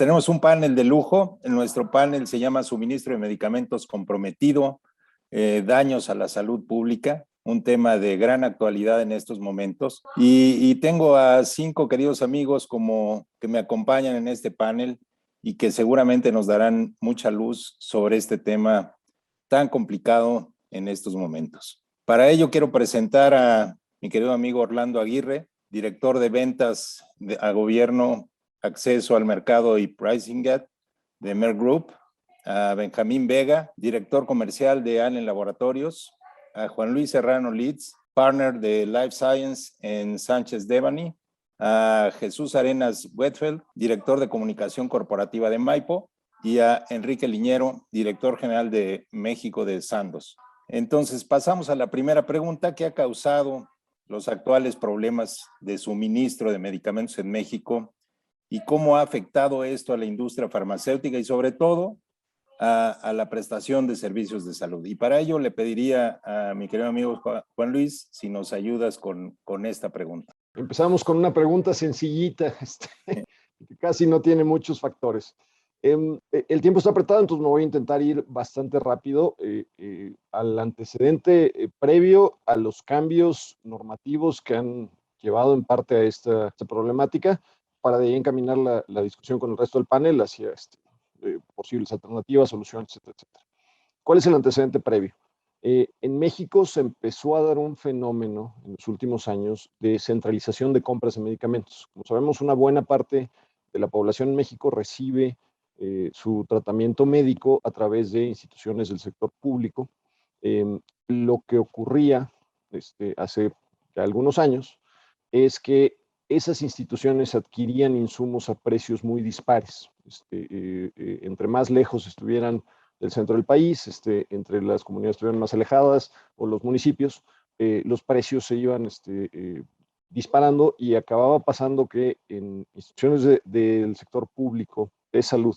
tenemos un panel de lujo. Nuestro panel se llama Suministro de Medicamentos Comprometido, daños a la salud pública, un tema de gran actualidad en estos momentos. Y tengo a 5 queridos amigos que me acompañan en este panel y que seguramente nos darán mucha luz sobre este tema tan complicado en estos momentos. Para ello quiero presentar a mi querido amigo Orlando Aguirre, director de ventas a gobierno, acceso al mercado y pricing de Merck Group, a Benjamín Vega, director comercial de Allen Laboratorios, a Juan Luis Serrano Leeds, partner de Life Science en Sánchez Devanny, a Jesús Arenas Wetfeld, director de comunicación corporativa de Maipo, y a Enrique Liñero, director general de México de Sandoz. Entonces pasamos a la primera pregunta: ¿qué ha causado los actuales problemas de suministro de medicamentos en México y cómo ha afectado esto a la industria farmacéutica y sobre todo a la prestación de servicios de salud? Y para ello le pediría a mi querido amigo Juan Luis si nos ayudas con esta pregunta. Empezamos con una pregunta sencillita, que casi no tiene muchos factores. El tiempo está apretado, entonces me voy a intentar ir bastante rápido al antecedente previo a los cambios normativos que han llevado en parte a esta problemática, para de ahí encaminar la discusión con el resto del panel hacia posibles alternativas, soluciones, etcétera, etcétera. ¿Cuál es el antecedente previo? En México se empezó a dar un fenómeno en los últimos años de centralización de compras de medicamentos. Como sabemos, una buena parte de la población en México recibe su tratamiento médico a través de instituciones del sector público. Lo que ocurría hace ya algunos años es que esas instituciones adquirían insumos a precios muy dispares. Entre más lejos estuvieran del centro del país, entre las comunidades estuvieran más alejadas o los municipios, los precios se iban disparando, y acababa pasando que en instituciones del sector público de salud,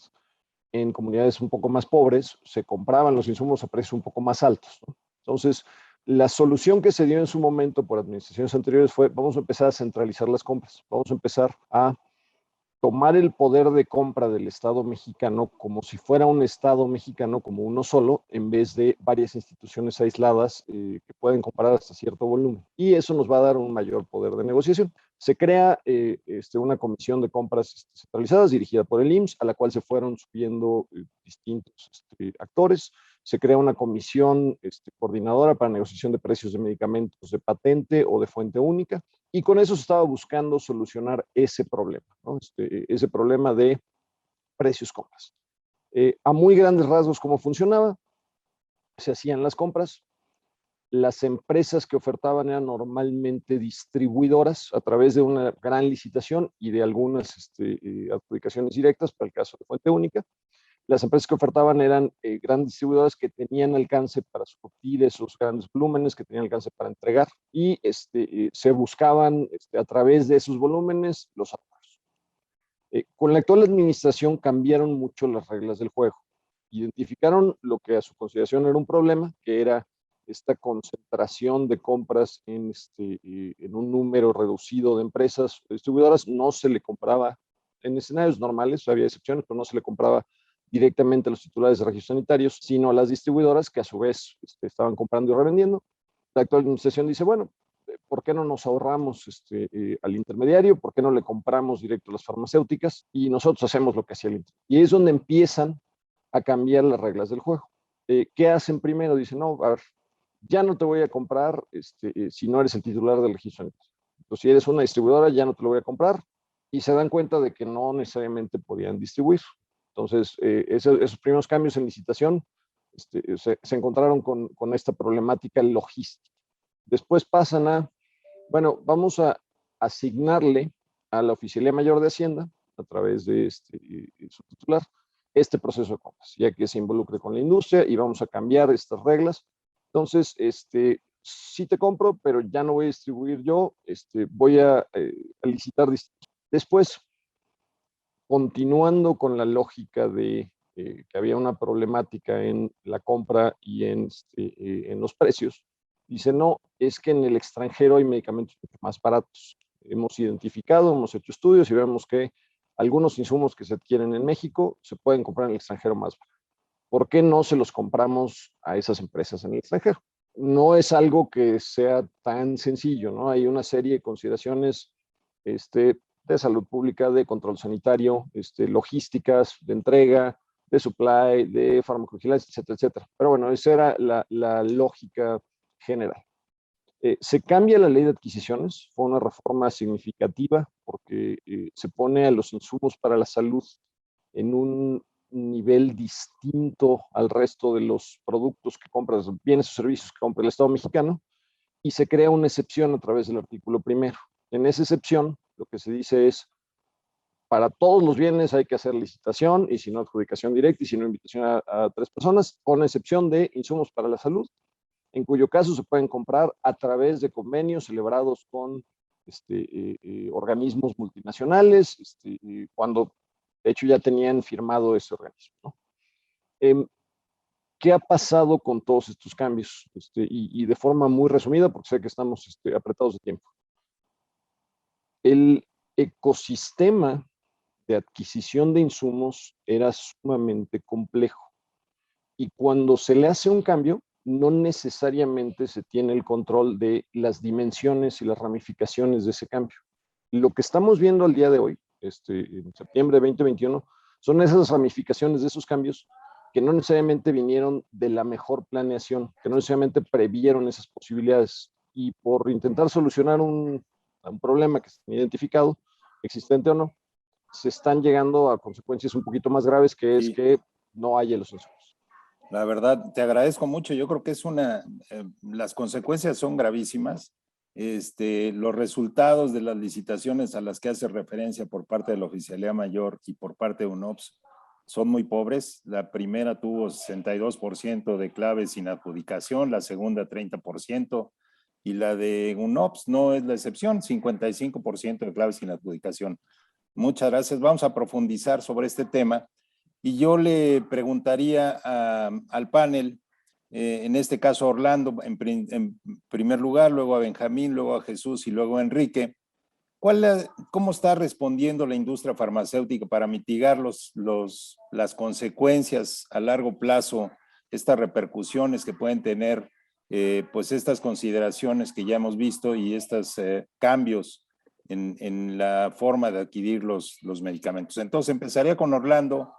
en comunidades un poco más pobres, se compraban los insumos a precios un poco más altos, ¿no? Entonces, la solución que se dio en su momento por administraciones anteriores fue: vamos a empezar a centralizar las compras, vamos a empezar a tomar el poder de compra del Estado mexicano como si fuera un Estado mexicano, como uno solo, en vez de varias instituciones aisladas que pueden comprar hasta cierto volumen. Y eso nos va a dar un mayor poder de negociación. Se crea una comisión de compras centralizadas dirigida por el IMSS, a la cual se fueron subiendo distintos actores. Se crea una comisión coordinadora para negociación de precios de medicamentos de patente o de fuente única, y con eso se estaba buscando solucionar ese problema, ¿no? Ese problema de precios compras. A muy grandes rasgos, ¿cómo funcionaba? Se hacían las compras. Las empresas que ofertaban eran normalmente distribuidoras a través de una gran licitación y de algunas adjudicaciones directas, para el caso de fuente única. Las empresas que ofertaban eran grandes distribuidoras que tenían alcance para surtir esos grandes volúmenes, que tenían alcance para entregar, y se buscaban a través de esos volúmenes los ahorros. Con la actual administración cambiaron mucho las reglas del juego. Identificaron lo que a su consideración era un problema, que era esta concentración de compras en un número reducido de empresas distribuidoras. No se le compraba en escenarios normales, había excepciones, pero no se le compraba directamente a los titulares de registros sanitarios, sino a las distribuidoras, que a su vez estaban comprando y revendiendo. La actual administración dice: bueno, ¿por qué no nos ahorramos al intermediario? ¿Por qué no le compramos directo a las farmacéuticas? Y nosotros hacemos lo que hacía el intermediario. Y es donde empiezan a cambiar las reglas del juego. ¿Qué hacen primero? Dicen: no, a ver, ya no te voy a comprar si no eres el titular del registro sanitario. Entonces, si eres una distribuidora, ya no te lo voy a comprar. Y se dan cuenta de que no necesariamente podían distribuir. Entonces, esos primeros cambios en licitación se encontraron con esta problemática logística. Después pasan a, bueno, vamos a asignarle a la Oficialía Mayor de Hacienda, a través de su titular, este proceso de compras, ya que se involucre con la industria, y vamos a cambiar estas reglas. Entonces, sí te compro, pero ya no voy a distribuir yo, voy a licitar distintos. Después, continuando con la lógica de que había una problemática en la compra y en los precios, dice: no, es que en el extranjero hay medicamentos más baratos. Hemos identificado, hemos hecho estudios y vemos que algunos insumos que se adquieren en México se pueden comprar en el extranjero más barato. ¿Por qué no se los compramos a esas empresas en el extranjero? No es algo que sea tan sencillo, ¿no? Hay una serie de consideraciones de salud pública, de control sanitario, logísticas, de entrega, de supply, de farmacovigilancia, etcétera, etcétera. Pero bueno, esa era la lógica general. Se cambia la ley de adquisiciones, fue una reforma significativa porque se pone a los insumos para la salud en un nivel distinto al resto de los productos que compras, bienes o servicios que compra el Estado mexicano, y se crea una excepción a través del artículo primero. En esa excepción, lo que se dice es, para todos los bienes hay que hacer licitación, y si no adjudicación directa, y si no invitación a 3 personas, con excepción de insumos para la salud, en cuyo caso se pueden comprar a través de convenios celebrados con organismos multinacionales, cuando de hecho ya tenían firmado ese organismo, ¿no? ¿Qué ha pasado con todos estos cambios? Y de forma muy resumida, porque sé que estamos apretados de tiempo. El ecosistema de adquisición de insumos era sumamente complejo. Y cuando se le hace un cambio, no necesariamente se tiene el control de las dimensiones y las ramificaciones de ese cambio. Lo que estamos viendo al día de hoy, en septiembre de 2021, son esas ramificaciones de esos cambios que no necesariamente vinieron de la mejor planeación, que no necesariamente previeron esas posibilidades. Y por intentar solucionar un problema que se ha identificado, existente o no, se están llegando a consecuencias un poquito más graves, que es que no haya los insumos. La verdad, te agradezco mucho. Yo creo que las consecuencias son gravísimas. Los resultados de las licitaciones a las que hace referencia por parte de la Oficialía Mayor y por parte de UNOPS son muy pobres. La primera tuvo 62% de claves sin adjudicación, la segunda 30%, y la de UNOPS no es la excepción, 55% de claves sin adjudicación. Muchas gracias. Vamos a profundizar sobre este tema. Y yo le preguntaría al panel, en este caso a Orlando en primer lugar, luego a Benjamín, luego a Jesús y luego a Enrique, ¿cómo está respondiendo la industria farmacéutica para mitigar las consecuencias a largo plazo, estas repercusiones que pueden tener pues estas consideraciones que ya hemos visto y estos cambios en la forma de adquirir los medicamentos? Entonces empezaría con Orlando.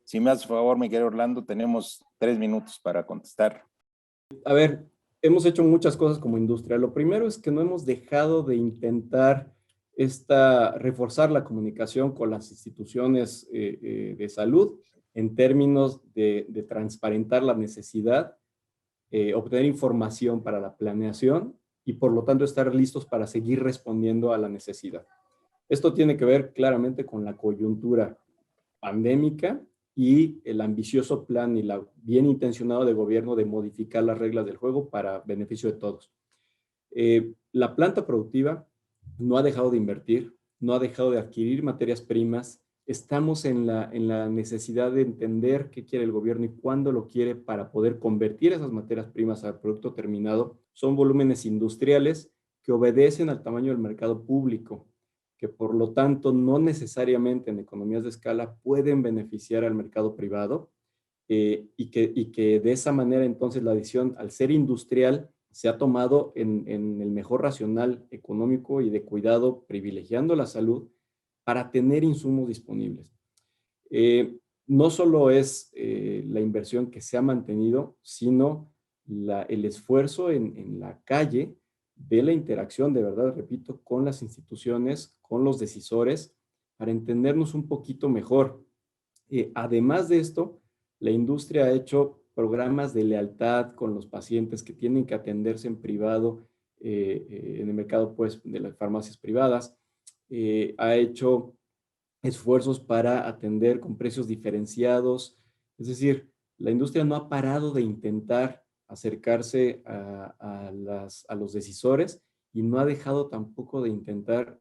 Si me haces favor, mi querido Orlando, tenemos 3 minutos para contestar. A ver, hemos hecho muchas cosas como industria. Lo primero es que no hemos dejado de intentar reforzar la comunicación con las instituciones de salud en términos de transparentar la necesidad, obtener información para la planeación y por lo tanto estar listos para seguir respondiendo a la necesidad. Esto tiene que ver claramente con la coyuntura pandémica y el ambicioso plan y la bien intencionado de gobierno de modificar las reglas del juego para beneficio de todos. La planta productiva no ha dejado de invertir, no ha dejado de adquirir materias primas. Estamos en la necesidad de entender qué quiere el gobierno y cuándo lo quiere para poder convertir esas materias primas al producto terminado. Son volúmenes industriales que obedecen al tamaño del mercado público, que por lo tanto no necesariamente en economías de escala pueden beneficiar al mercado privado, y que de esa manera entonces la decisión, al ser industrial, se ha tomado en el mejor racional económico y de cuidado, privilegiando la salud para tener insumos disponibles. No solo es la inversión que se ha mantenido, sino el esfuerzo en la calle de la interacción, de verdad, repito, con las instituciones, con los decisores, para entendernos un poquito mejor. Además de esto, la industria ha hecho programas de lealtad con los pacientes que tienen que atenderse en privado, en el mercado pues, de las farmacias privadas. Ha hecho esfuerzos para atender con precios diferenciados. Es decir, la industria no ha parado de intentar acercarse a los decisores y no ha dejado tampoco de intentar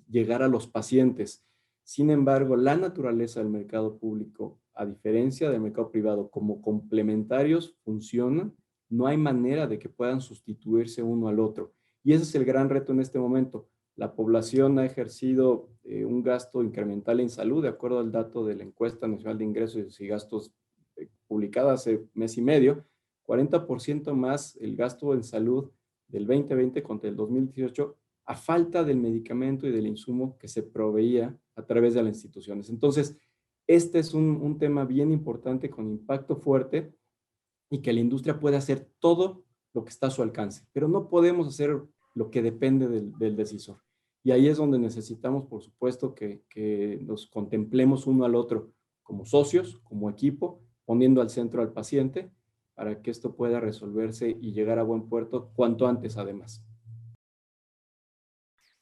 llegar a los pacientes. Sin embargo, la naturaleza del mercado público, a diferencia del mercado privado, como complementarios funcionan, no hay manera de que puedan sustituirse uno al otro. Y ese es el gran reto en este momento. la población ha ejercido un gasto incremental en salud, de acuerdo al dato de la Encuesta Nacional de Ingresos y Gastos publicada hace mes y medio, 40% más el gasto en salud del 2020 contra el 2018, a falta del medicamento y del insumo que se proveía a través de las instituciones. Entonces, este es un tema bien importante con impacto fuerte y que la industria puede hacer todo lo que está a su alcance, pero no podemos hacer lo que depende del decisor. Y ahí es donde necesitamos, por supuesto, que nos contemplemos uno al otro como socios, como equipo, poniendo al centro al paciente para que esto pueda resolverse y llegar a buen puerto cuanto antes, además.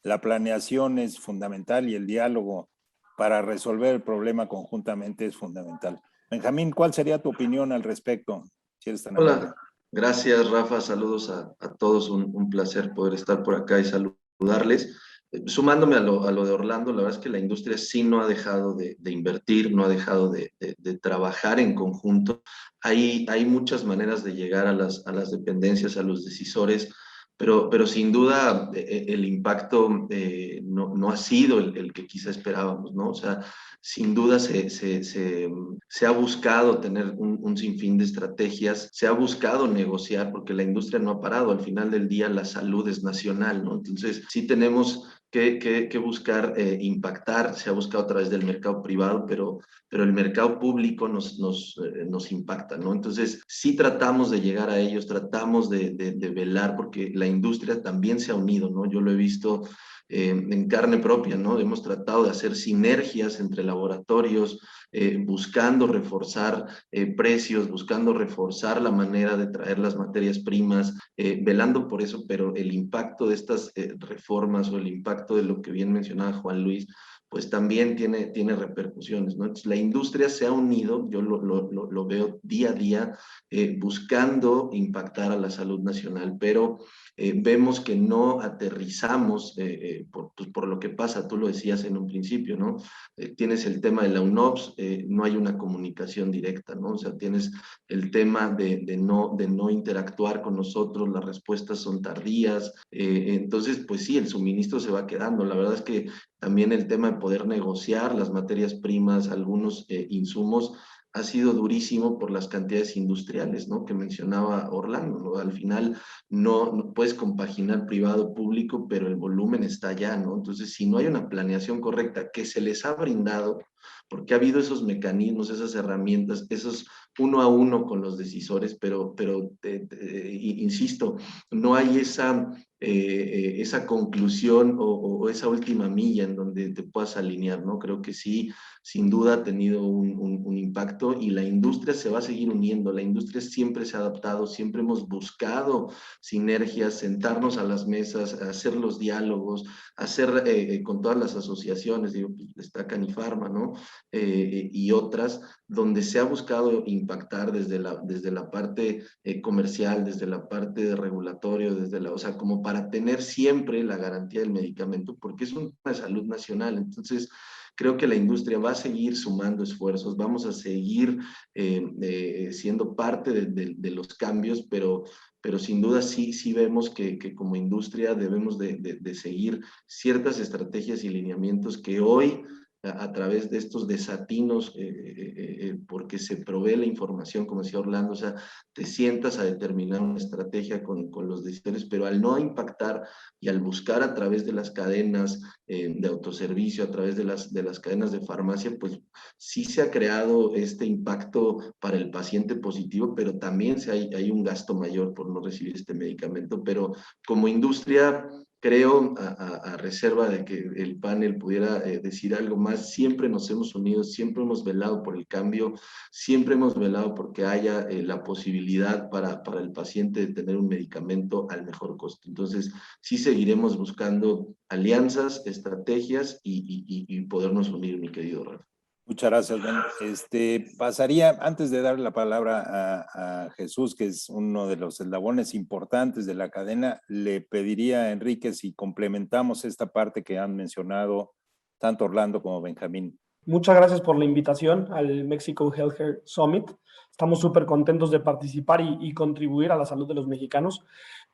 La planeación es fundamental y el diálogo para resolver el problema conjuntamente es fundamental. Benjamín, ¿cuál sería tu opinión al respecto? Si eres tan amable. Hola, gracias Rafa, saludos a todos, un placer poder estar por acá y saludarles. Sumándome a lo de Orlando, la verdad es que la industria sí no ha dejado de invertir, no ha dejado de trabajar en conjunto. Hay muchas maneras de llegar a las dependencias, a los decisores, pero sin duda el impacto no ha sido el que quizá esperábamos, ¿no? O sea, sin duda se ha buscado tener un sinfín de estrategias, se ha buscado negociar, porque la industria no ha parado. Al final del día, la salud es nacional, ¿no? Entonces, sí tenemos que buscar impactar. Se ha buscado a través del mercado privado, pero el mercado público nos impacta, ¿no? Entonces, sí tratamos de llegar a ellos, tratamos de velar, porque la industria también se ha unido, ¿no? Yo lo he visto en carne propia, ¿no? Hemos tratado de hacer sinergias entre laboratorios, buscando reforzar precios, buscando reforzar la manera de traer las materias primas, velando por eso, pero el impacto de estas reformas o el impacto de lo que bien mencionaba Juan Luis, pues también tiene repercusiones, ¿no? Entonces, la industria se ha unido, yo lo veo día a día, buscando impactar a la salud nacional, pero vemos que no aterrizamos pues por lo que pasa, tú lo decías en un principio, ¿no? Tienes el tema de la UNOPS, no hay una comunicación directa, ¿no? O sea, tienes el tema de no interactuar con nosotros, las respuestas son tardías, entonces, pues sí, el suministro se va quedando. La verdad es que también el tema de poder negociar las materias primas, algunos insumos, ha sido durísimo por las cantidades industriales, ¿no? Que mencionaba Orlando, ¿no? Al final no puedes compaginar privado, público, pero el volumen está allá, ¿no? Entonces, si no hay una planeación correcta que se les ha brindado, porque ha habido esos mecanismos, esas herramientas, esos uno a uno con los decisores, pero insisto, no hay esa conclusión o esa última milla en donde te puedas alinear, ¿no? Creo que sí, sin duda ha tenido un impacto y la industria se va a seguir uniendo, la industria siempre se ha adaptado, siempre hemos buscado sinergias, sentarnos a las mesas, hacer los diálogos, hacer con todas las asociaciones, digo, pues, está Canifarma, ¿no? Y otras, donde se ha buscado impactar desde la parte comercial, desde la parte de regulatorio, o sea, como para tener siempre la garantía del medicamento, porque es un tema de salud nacional. Entonces, creo que la industria va a seguir sumando esfuerzos, vamos a seguir siendo parte de los cambios, pero sin duda sí vemos que como industria debemos de seguir ciertas estrategias y lineamientos que hoy a través de estos desatinos, porque se provee la información, como decía Orlando, o sea, te sientas a determinar una estrategia con los decisores, pero al no impactar y al buscar a través de las cadenas de autoservicio, a través de las cadenas de farmacia, pues sí se ha creado este impacto para el paciente positivo, pero también hay un gasto mayor por no recibir este medicamento, pero como industria creo, a reserva de que el panel pudiera decir algo más, siempre nos hemos unido, siempre hemos velado por el cambio, siempre hemos velado porque haya la posibilidad para el paciente de tener un medicamento al mejor costo. Entonces, sí seguiremos buscando alianzas, estrategias y podernos unir, mi querido Rafa. Muchas gracias, Ben. Pasaría, antes de darle la palabra a Jesús, que es uno de los eslabones importantes de la cadena, le pediría a Enrique si complementamos esta parte que han mencionado tanto Orlando como Benjamín. Muchas gracias por la invitación al Mexico Healthcare Summit. Estamos súper contentos de participar y contribuir a la salud de los mexicanos.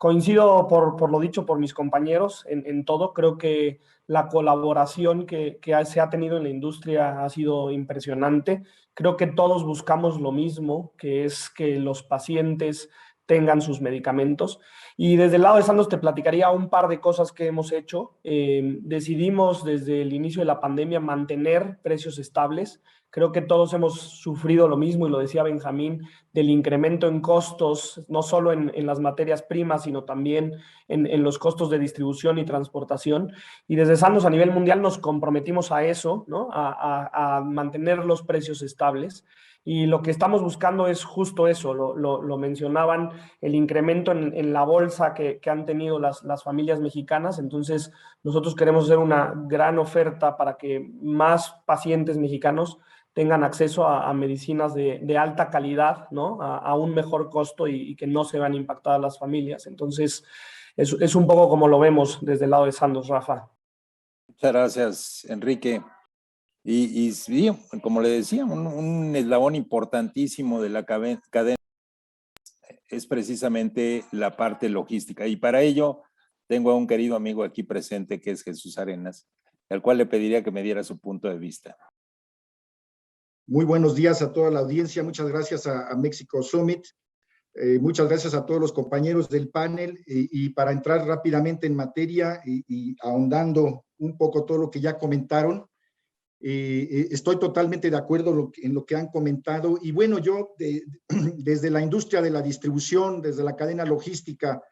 Coincido por lo dicho por mis compañeros en todo. Creo que la colaboración que se ha tenido en la industria ha sido impresionante. Creo que todos buscamos lo mismo, que es que los pacientes tengan sus medicamentos. Y desde el lado de Sandoz te platicaría un par de cosas que hemos hecho. Decidimos desde el inicio de la pandemia mantener precios estables. Creo que todos hemos sufrido lo mismo, y lo decía Benjamín, del incremento en costos, no solo en las materias primas, sino también en los costos de distribución y transportación. Y desde Sandoz a nivel mundial nos comprometimos a eso, ¿no? A mantener los precios estables. Y lo que estamos buscando es justo eso, lo mencionaban, el incremento en la bolsa que han tenido las familias mexicanas. Entonces, nosotros queremos hacer una gran oferta para que más pacientes mexicanos tengan acceso a medicinas de alta calidad, ¿no? A un mejor costo y que no se vean impactadas las familias. Entonces, es un poco como lo vemos desde el lado de Sandoz, Rafa. Muchas gracias, Enrique. Y sí, como le decía, un eslabón importantísimo de la cadena es precisamente la parte logística. Y para ello tengo a un querido amigo aquí presente que es Jesús Arenas, al cual le pediría que me diera su punto de vista. Muy buenos días a toda la audiencia. Muchas gracias a Mexico Summit. Muchas gracias a todos los compañeros del panel. Y para entrar rápidamente en materia y ahondando un poco todo lo que ya comentaron, estoy totalmente de acuerdo en lo que han comentado. Y bueno, yo desde la industria de la distribución, desde la cadena logística,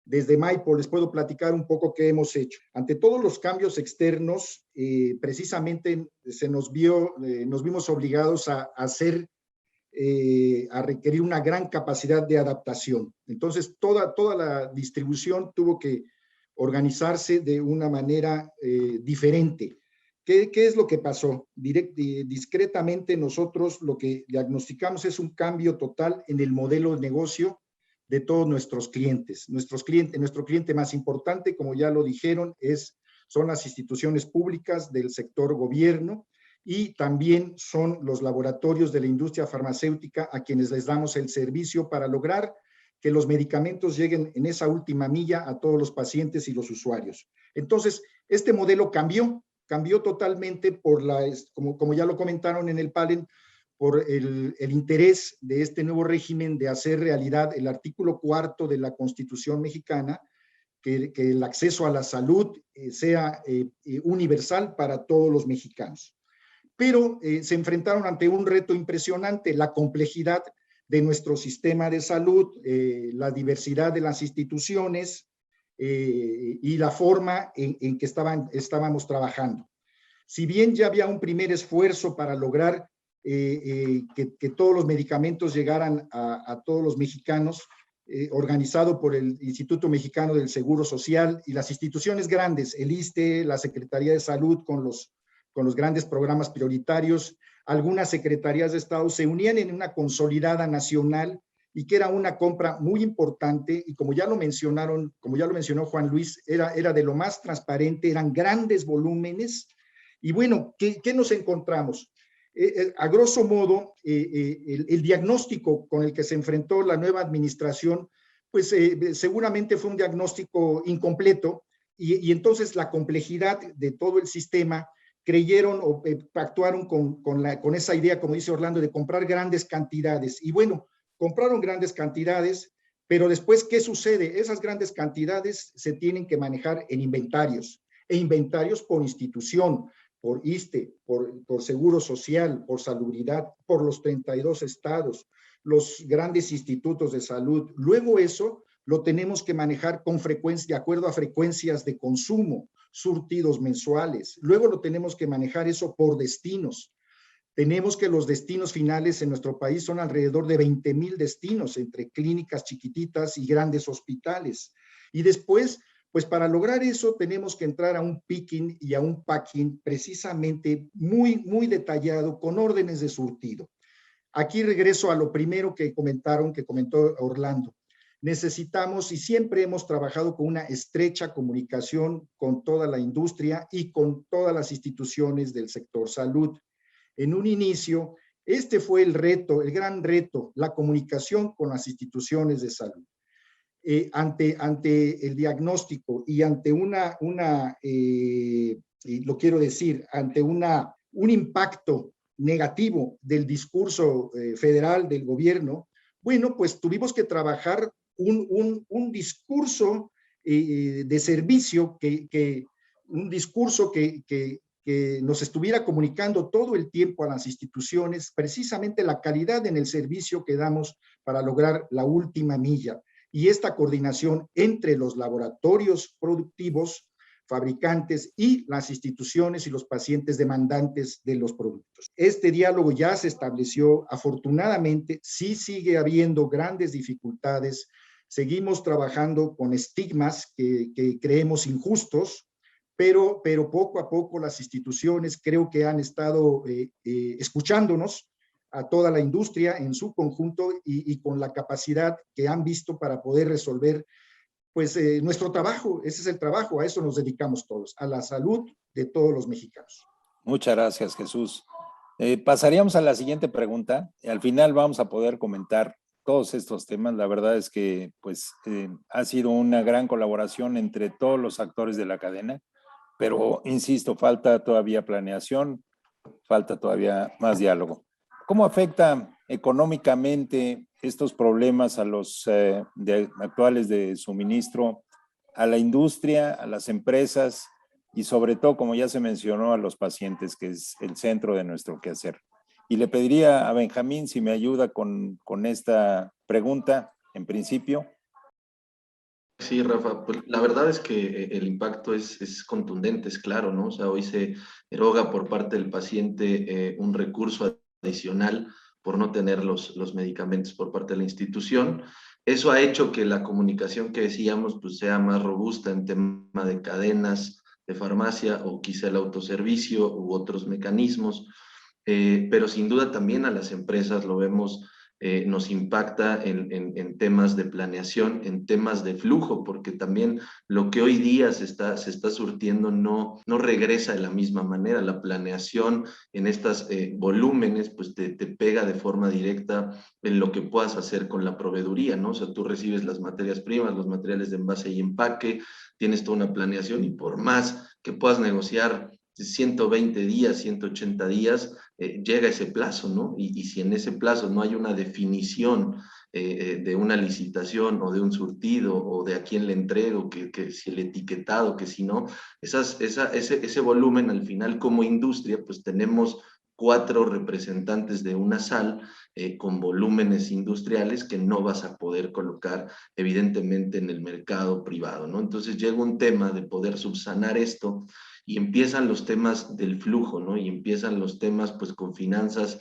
desde Maipo, les puedo platicar un poco qué hemos hecho. Ante todos los cambios externos, precisamente nos vimos obligados a requerir una gran capacidad de adaptación. Entonces, toda la distribución tuvo que organizarse de una manera diferente. ¿Qué es lo que pasó? Discretamente nosotros lo que diagnosticamos es un cambio total en el modelo de negocio de todos nuestros clientes. Nuestro cliente más importante, como ya lo dijeron, son las instituciones públicas del sector gobierno, y también son los laboratorios de la industria farmacéutica a quienes les damos el servicio para lograr que los medicamentos lleguen en esa última milla a todos los pacientes y los usuarios. Entonces, este modelo cambió totalmente como ya lo comentaron en el panel, por el interés de este nuevo régimen de hacer realidad el artículo 4 de la Constitución mexicana, que el acceso a la salud sea universal para todos los mexicanos. Pero se enfrentaron ante un reto impresionante: la complejidad de nuestro sistema de salud, la diversidad de las instituciones y la forma en que estábamos trabajando. Si bien ya había un primer esfuerzo para lograr que todos los medicamentos llegaran a todos los mexicanos, organizado por el Instituto Mexicano del Seguro Social y las instituciones grandes, el ISSSTE, la Secretaría de Salud con los grandes programas prioritarios, algunas secretarías de Estado se unían en una consolidada nacional, y que era una compra muy importante, y como ya lo mencionó Juan Luis, era de lo más transparente, eran grandes volúmenes. Y bueno, ¿qué nos encontramos? A grosso modo, el diagnóstico con el que se enfrentó la nueva administración, pues seguramente fue un diagnóstico incompleto, y entonces la complejidad de todo el sistema creyeron o actuaron con esa idea, como dice Orlando, de comprar grandes cantidades. Y bueno, compraron grandes cantidades, pero después, ¿qué sucede? Esas grandes cantidades se tienen que manejar en inventarios, por institución, por ISSSTE, por Seguro Social, por Salubridad, por los 32 estados, los grandes institutos de salud. Luego eso lo tenemos que manejar con frecuencia, de acuerdo a frecuencias de consumo, surtidos mensuales. Luego lo tenemos que manejar eso por destinos. Tenemos que los destinos finales en nuestro país son alrededor de 20,000 destinos, entre clínicas chiquititas y grandes hospitales. Y después, pues para lograr eso tenemos que entrar a un picking y a un packing precisamente muy, muy detallado, con órdenes de surtido. Aquí regreso a lo primero que comentó Orlando. Necesitamos, y siempre hemos trabajado con una estrecha comunicación con toda la industria y con todas las instituciones del sector salud. En un inicio, este fue el gran reto, la comunicación con las instituciones de salud. ante el diagnóstico y ante lo quiero decir, ante un impacto negativo del discurso federal del gobierno, bueno, pues tuvimos que trabajar un discurso de servicio, un discurso que nos estuviera comunicando todo el tiempo a las instituciones precisamente la calidad en el servicio que damos para lograr la última milla. Y esta coordinación entre los laboratorios productivos, fabricantes y las instituciones y los pacientes demandantes de los productos. Este diálogo ya se estableció, afortunadamente, sí sigue habiendo grandes dificultades, seguimos trabajando con estigmas que creemos injustos, pero poco a poco las instituciones creo que han estado escuchándonos a toda la industria en su conjunto y con la capacidad que han visto para poder resolver pues nuestro trabajo. Ese es el trabajo, a eso nos dedicamos todos, a la salud de todos los mexicanos. Muchas gracias, Jesús. Pasaríamos a la siguiente pregunta. Al final vamos a poder comentar todos estos temas. La verdad es que pues, ha sido una gran colaboración entre todos los actores de la cadena, pero insisto, falta todavía planeación, falta todavía más diálogo. ¿Cómo afecta económicamente estos problemas a los actuales de suministro, a la industria, a las empresas y sobre todo, como ya se mencionó, a los pacientes, que es el centro de nuestro quehacer? Y le pediría a Benjamín si me ayuda con esta pregunta en principio. Sí, Rafa, pues la verdad es que el impacto es contundente, es claro, ¿no? O sea, hoy se eroga por parte del paciente un recurso adicional por no tener los medicamentos por parte de la institución. Eso ha hecho que la comunicación que decíamos pues sea más robusta en tema de cadenas de farmacia o quizá el autoservicio u otros mecanismos, pero sin duda también a las empresas lo vemos, nos impacta en temas de planeación, en temas de flujo, porque también lo que hoy día se está surtiendo no regresa de la misma manera. La planeación en estos volúmenes pues te pega de forma directa en lo que puedas hacer con la proveeduría, ¿no? O sea, tú recibes las materias primas, los materiales de envase y empaque, tienes toda una planeación y por más que puedas negociar 120 días, 180 días, llega ese plazo, ¿no? Y si en ese plazo no hay una definición de una licitación o de un surtido o de a quién le entrego, que si el etiquetado, que si no, ese volumen al final como industria, pues tenemos 4 representantes de una SAL con volúmenes industriales que no vas a poder colocar evidentemente en el mercado privado, ¿no? Entonces llega un tema de poder subsanar esto y empiezan los temas del flujo, ¿no? Y empiezan los temas pues con finanzas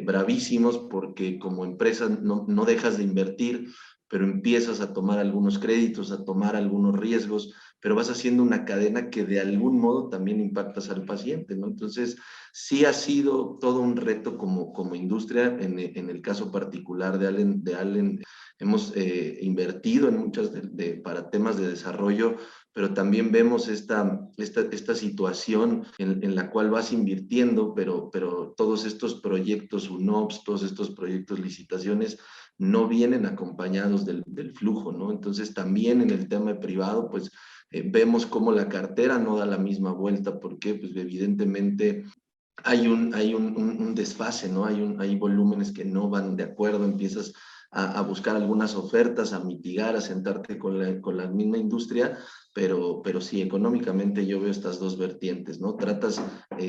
bravísimos porque como empresa no dejas de invertir, pero empiezas a tomar algunos créditos, a tomar algunos riesgos, pero vas haciendo una cadena que de algún modo también impactas al paciente, ¿no? Entonces, sí ha sido todo un reto como industria. En el caso particular de Allen hemos invertido en muchas para temas de desarrollo, pero también vemos esta situación en la cual vas invirtiendo, pero todos estos proyectos UNOPS, todos estos proyectos licitaciones, no vienen acompañados del flujo, ¿no? Entonces también en el tema privado, pues vemos cómo la cartera no da la misma vuelta, porque pues evidentemente hay un desfase, ¿no? Hay volúmenes que no van de acuerdo, empiezas a buscar algunas ofertas, a mitigar, a sentarte con la misma industria, pero sí, económicamente yo veo estas dos vertientes, ¿no? Tratas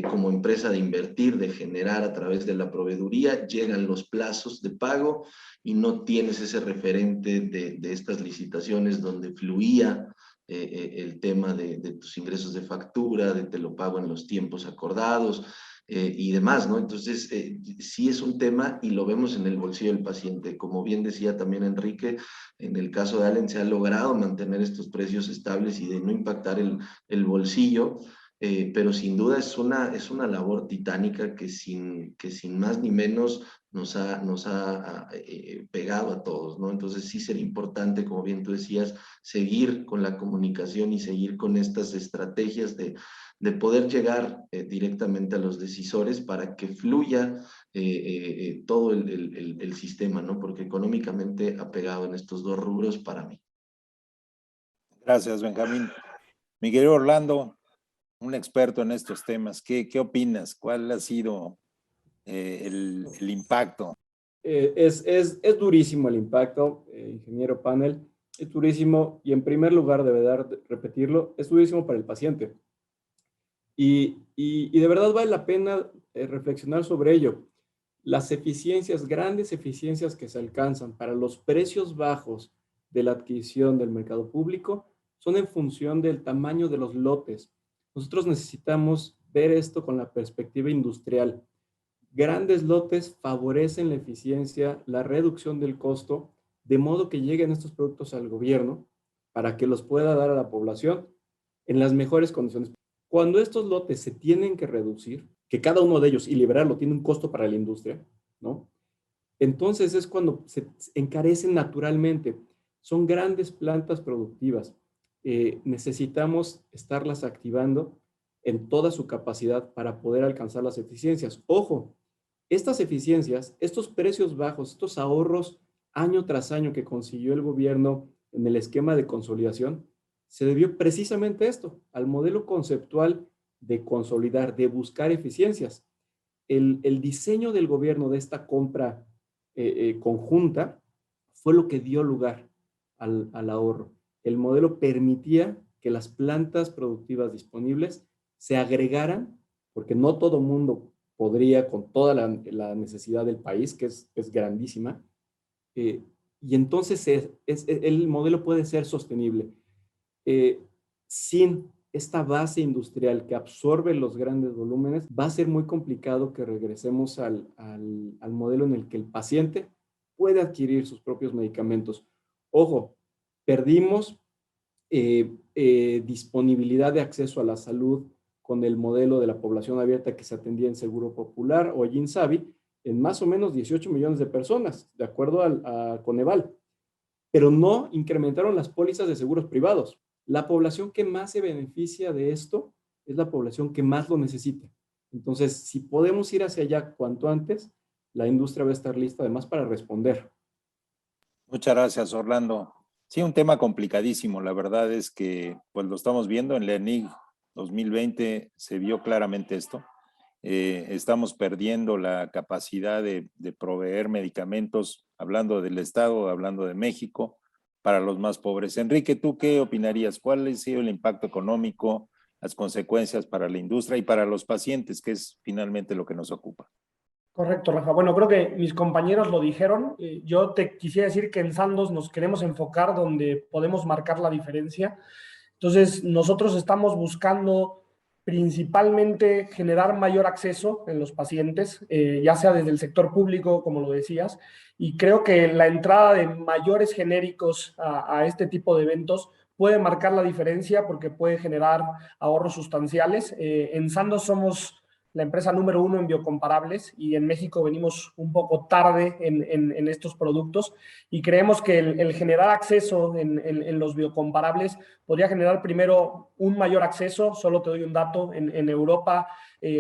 como empresa de invertir, de generar a través de la proveeduría, llegan los plazos de pago y no tienes ese referente de estas licitaciones donde fluía el tema de tus ingresos de factura, de te lo pago en los tiempos acordados, y demás, ¿no? Entonces, sí es un tema y lo vemos en el bolsillo del paciente. Como bien decía también Enrique, en el caso de Allen se ha logrado mantener estos precios estables y de no impactar el bolsillo, pero sin duda es una labor titánica que sin más ni menos nos ha pegado a todos, ¿no? Entonces sí sería importante, como bien tú decías, seguir con la comunicación y seguir con estas estrategias de poder llegar directamente a los decisores para que fluya todo el sistema, ¿no? Porque económicamente ha pegado en estos dos rubros para mí. Gracias, Benjamín. Mi querido Orlando, un experto en estos temas, ¿qué opinas? ¿Cuál ha sido el impacto? Es durísimo el impacto, ingeniero Panel, es durísimo y en primer lugar, repetirlo, es durísimo para el paciente. Y de verdad vale la pena reflexionar sobre ello. Las eficiencias, grandes eficiencias que se alcanzan para los precios bajos de la adquisición del mercado público son en función del tamaño de los lotes. Nosotros necesitamos ver esto con la perspectiva industrial. Grandes lotes favorecen la eficiencia, la reducción del costo, de modo que lleguen estos productos al gobierno para que los pueda dar a la población en las mejores condiciones. Cuando estos lotes se tienen que reducir, que cada uno de ellos y liberarlo tiene un costo para la industria, ¿no? Entonces es cuando se encarecen naturalmente. Son grandes plantas productivas. Necesitamos estarlas activando en toda su capacidad para poder alcanzar las eficiencias. Ojo, estas eficiencias, estos precios bajos, estos ahorros año tras año que consiguió el gobierno en el esquema de consolidación, se debió precisamente a esto, al modelo conceptual de consolidar, de buscar eficiencias. El diseño del gobierno de esta compra conjunta fue lo que dio lugar al ahorro. El modelo permitía que las plantas productivas disponibles se agregaran, porque no todo mundo podría con toda la necesidad del país, que es grandísima, y entonces el modelo puede ser sostenible. Sin esta base industrial que absorbe los grandes volúmenes, va a ser muy complicado que regresemos al modelo en el que el paciente puede adquirir sus propios medicamentos. Ojo, perdimos disponibilidad de acceso a la salud con el modelo de la población abierta que se atendía en Seguro Popular o INSABI en más o menos 18 millones de personas, de acuerdo a Coneval, pero no incrementaron las pólizas de seguros privados. La población que más se beneficia de esto es la población que más lo necesita. Entonces, si podemos ir hacia allá cuanto antes, la industria va a estar lista además para responder. Muchas gracias, Orlando. Sí, un tema complicadísimo. La verdad es que pues lo estamos viendo en la ENIG 2020, se vio claramente esto. Estamos perdiendo la capacidad de proveer medicamentos, hablando del Estado, hablando de México, para los más pobres. Enrique, ¿tú qué opinarías? ¿Cuál ha sido el impacto económico, las consecuencias para la industria y para los pacientes, que es finalmente lo que nos ocupa? Correcto, Rafa. Bueno, creo que mis compañeros lo dijeron. Yo te quisiera decir que en Sandoz nos queremos enfocar donde podemos marcar la diferencia. Entonces, nosotros estamos buscando principalmente generar mayor acceso en los pacientes, ya sea desde el sector público, como lo decías, y creo que la entrada de mayores genéricos a este tipo de eventos puede marcar la diferencia porque puede generar ahorros sustanciales. En Sandoz somos la empresa número 1 en biocomparables y en México venimos un poco tarde en estos productos y creemos que el generar acceso en los biocomparables podría generar primero un mayor acceso. Solo te doy un dato, en Europa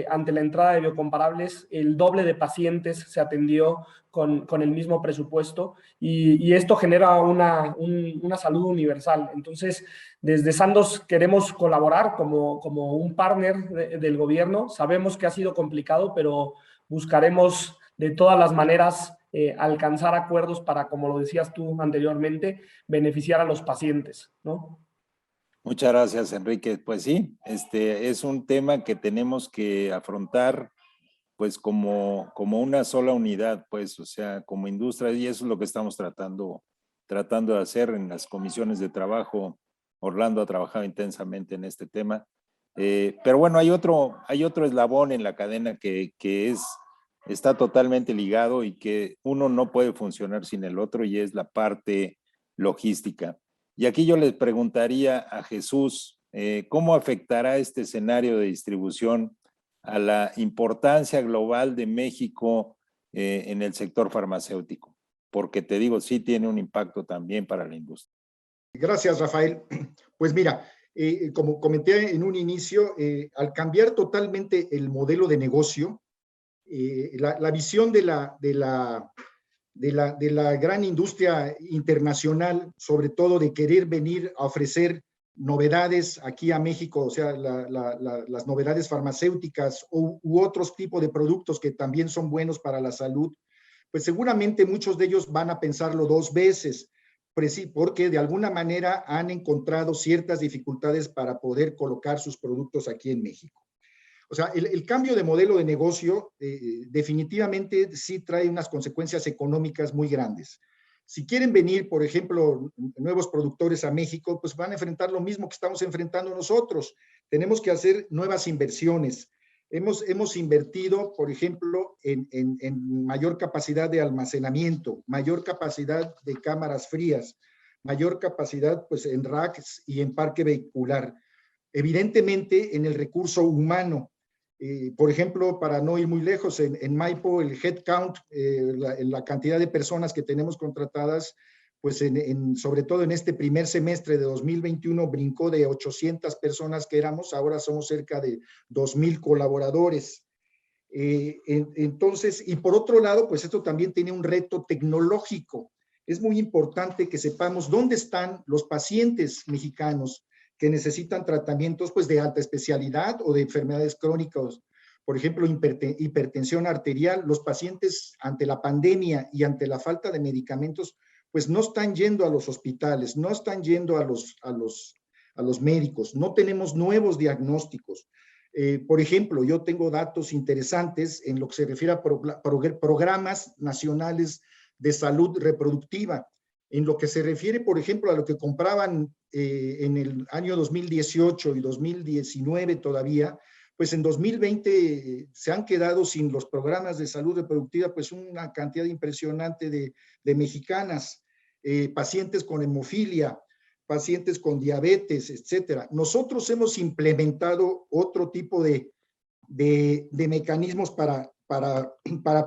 ante la entrada de biocomparables el doble de pacientes se atendió con el mismo presupuesto y esto genera una salud universal. Entonces, desde Sandoz queremos colaborar como un partner del gobierno. Sabemos que ha sido complicado, pero buscaremos de todas las maneras alcanzar acuerdos para, como lo decías tú anteriormente, beneficiar a los pacientes, ¿no? Muchas gracias, Enrique. Pues sí, es un tema que tenemos que afrontar pues como una sola unidad, pues, o sea, como industria, y eso es lo que estamos tratando de hacer en las comisiones de trabajo. Orlando ha trabajado intensamente en este tema. Pero bueno, hay otro eslabón en la cadena que está totalmente ligado y que uno no puede funcionar sin el otro, y es la parte logística. Y aquí yo les preguntaría a Jesús, ¿Cómo afectará este escenario de distribución a la importancia global de México en el sector farmacéutico? Porque te digo, sí tiene un impacto también para la industria. Gracias, Rafael. Pues mira, como comenté en un inicio, al cambiar totalmente el modelo de negocio, la visión de la gran industria internacional, sobre todo de querer venir a ofrecer novedades aquí a México, o sea, las novedades farmacéuticas u otros tipos de productos que también son buenos para la salud, pues seguramente muchos de ellos van a pensarlo dos veces, porque de alguna manera han encontrado ciertas dificultades para poder colocar sus productos aquí en México. O sea, el cambio de modelo de negocio definitivamente sí trae unas consecuencias económicas muy grandes. Si quieren venir, por ejemplo, nuevos productores a México, pues van a enfrentar lo mismo que estamos enfrentando nosotros. Tenemos que hacer nuevas inversiones. Hemos invertido, por ejemplo, en mayor capacidad de almacenamiento, mayor capacidad de cámaras frías, mayor capacidad pues, en racks y en parque vehicular. Evidentemente, en el recurso humano. Por ejemplo, para no ir muy lejos, en Maipo el headcount, la cantidad de personas que tenemos contratadas, pues sobre todo en este primer semestre de 2021 brincó de 800 personas que éramos, ahora somos cerca de 2,000 colaboradores. Entonces, y por otro lado, pues esto también tiene un reto tecnológico. Es muy importante que sepamos dónde están los pacientes mexicanos que necesitan tratamientos pues, de alta especialidad o de enfermedades crónicas, por ejemplo, hipertensión arterial. Los pacientes ante la pandemia y ante la falta de medicamentos, pues no están yendo a los hospitales, no están yendo a los médicos, no tenemos nuevos diagnósticos. Por ejemplo, yo tengo datos interesantes en lo que se refiere a programas nacionales de salud reproductiva. En lo que se refiere, por ejemplo, a lo que compraban en el año 2018 y 2019 todavía, pues en 2020 se han quedado sin los programas de salud reproductiva, pues una cantidad impresionante de mexicanas, pacientes con hemofilia, pacientes con diabetes, etcétera. Nosotros hemos implementado otro tipo de mecanismos para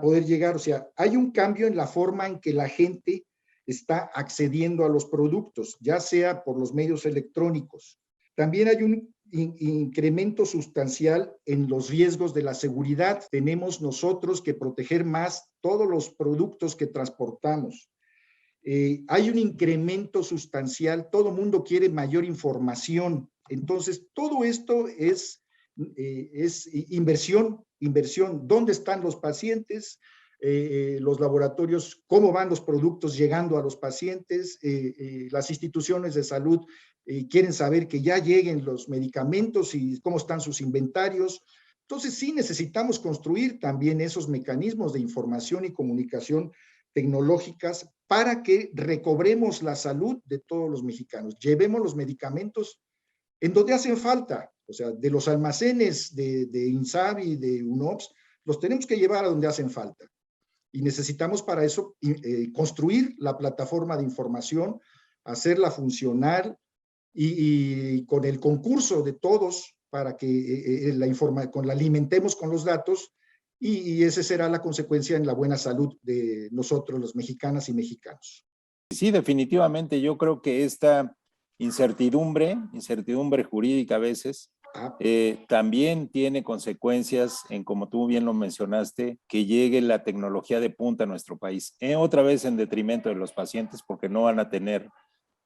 poder llegar. O sea, hay un cambio en la forma en que la gente está accediendo a los productos, ya sea por los medios electrónicos. También hay un incremento sustancial en los riesgos de la seguridad. Tenemos nosotros que proteger más todos los productos que transportamos. Hay un incremento sustancial, todo el mundo quiere mayor información. Entonces, todo esto es inversión. ¿Dónde están los pacientes? Los laboratorios, cómo van los productos llegando a los pacientes, las instituciones de salud quieren saber que ya lleguen los medicamentos y cómo están sus inventarios. Entonces sí necesitamos construir también esos mecanismos de información y comunicación tecnológicas para que recobremos la salud de todos los mexicanos, llevemos los medicamentos en donde hacen falta, o sea, de los almacenes de INSABI, de UNOPS, los tenemos que llevar a donde hacen falta. Y necesitamos para eso construir la plataforma de información, hacerla funcionar y con el concurso de todos para que la alimentemos con los datos y esa será la consecuencia en la buena salud de nosotros, los mexicanas y mexicanos. Sí, definitivamente yo creo que esta incertidumbre jurídica a veces, también tiene consecuencias en, como tú bien lo mencionaste, que llegue la tecnología de punta a nuestro país. Otra vez en detrimento de los pacientes porque no van a tener